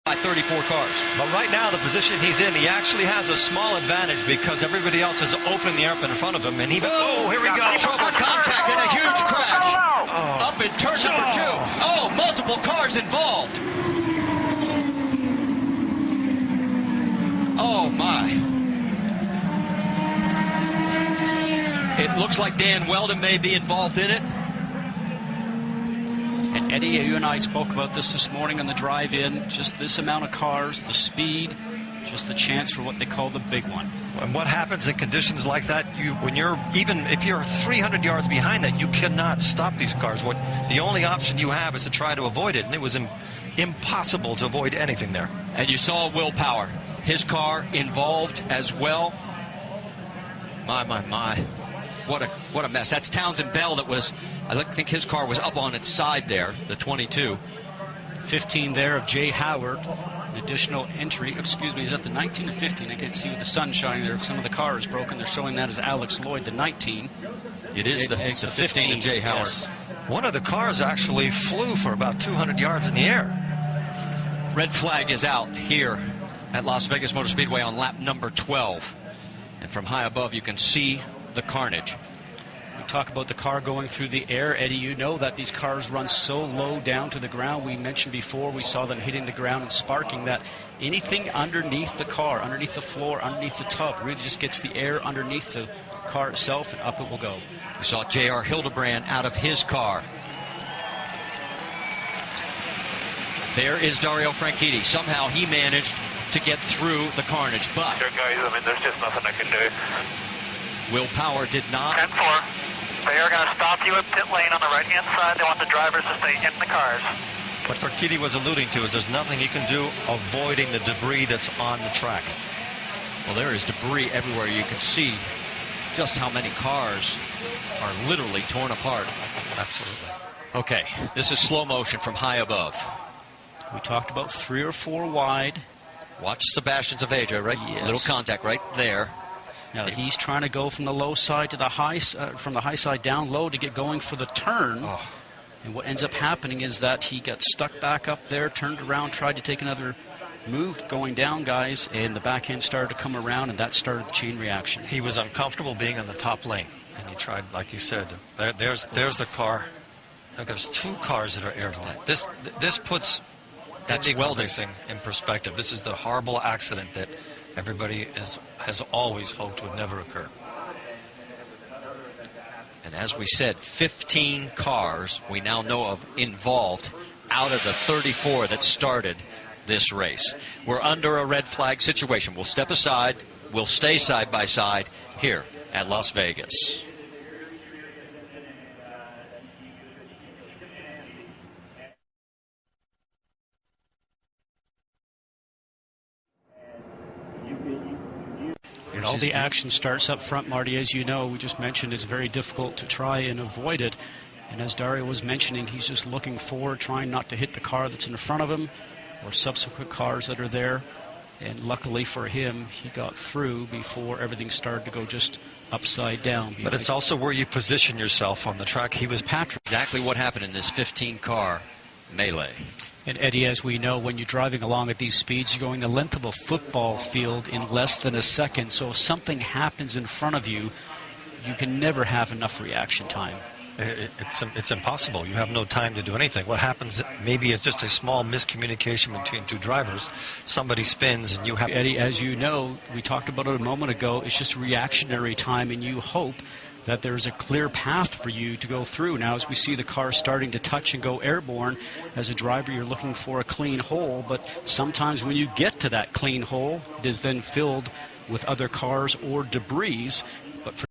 by 34 cars. But right now, the position he's in, he actually has a small advantage because everybody else is opening the air up in front of him. And even, oh, here we go. Trouble, contact, and a huge crash. Up in turn number 2. Oh, multiple cars involved. Oh, my. It looks like Dan Wheldon may be involved in it. And Eddie, you and I spoke about this morning on the drive-in. Just this amount of cars, the speed, just the chance for what they call the big one. And what happens in conditions like that, even if you're 300 yards behind that, you cannot stop these cars. The only option you have is to try to avoid it, and it was impossible to avoid anything there. And you saw Willpower, his car involved as well. My. What a mess. That's Townsend Bell that was, I think his car was up on its side there, the 22. 15 there of Jay Howard. An additional entry, excuse me, is that the 19 or 15? I can't see with the sun shining there. Some of the car is broken. They're showing that as Alex Lloyd, the 19. It is the 15 of Jay Howard. Yes. One of the cars actually flew for about 200 yards in the air. Red flag is out here at Las Vegas Motor Speedway on lap number 12. And from high above, you can see the carnage. We talk about the car going through the air. Eddie, you know that these cars run so low down to the ground. We mentioned before, we saw them hitting the ground and sparking, that anything underneath the car, underneath the floor, underneath the tub, really just gets the air underneath the car itself, and up it will go. We saw J.R. Hildebrand out of his car. There is Dario Franchitti. Somehow he managed to get through the carnage, but There, guys, I mean, there's just nothing I can do. Willpower did not. 10-4. They are going to stop you at pit lane on the right-hand side. They want the drivers to stay in the cars. What Franchitti was alluding to is there's nothing you can do avoiding the debris that's on the track. Well, there is debris everywhere. You can see just how many cars are literally torn apart. Absolutely. Okay, this is slow motion from high above. We talked about 3 or 4 wide. Watch Sebastian Zaveja, right? Yes. Little contact right there. Now he's trying to go from the low side to the high, from the high side down low to get going for the turn. Oh. And what ends up happening is that he got stuck back up there, turned around, tried to take another move going down, guys, and the back end started to come around, and that started the chain reaction. He was uncomfortable being on the top lane, and he tried, like you said, there's the car. There's 2 cars that are airborne. This puts That's Wheldon racing in perspective. This is the horrible accident that everybody has always hoped would never occur. And as we said, 15 cars we now know of involved out of the 34 that started this race. We're under a red flag situation. We'll step aside. We'll stay side by side here at Las Vegas. And all the action starts up front, Marty. As you know, we just mentioned it's very difficult to try and avoid it. And as Dario was mentioning, he's just looking forward, trying not to hit the car that's in front of him or subsequent cars that are there. And luckily for him, he got through before everything started to go just upside down. But it's also where you position yourself on the track. He was Patrick. Exactly what happened in this 15-car melee. And Eddie, as we know, when you're driving along at these speeds, you're going the length of a football field in less than a second. So if something happens in front of you, you can never have enough reaction time. It's impossible. You have no time to do anything. What happens maybe is just a small miscommunication between 2 drivers. Somebody spins and you have... Eddie, as you know, we talked about it a moment ago, it's just reactionary time, and you hope that there's a clear path for you to go through. Now, as we see the car starting to touch and go airborne, as a driver, you're looking for a clean hole, but sometimes when you get to that clean hole, it is then filled with other cars or debris. But for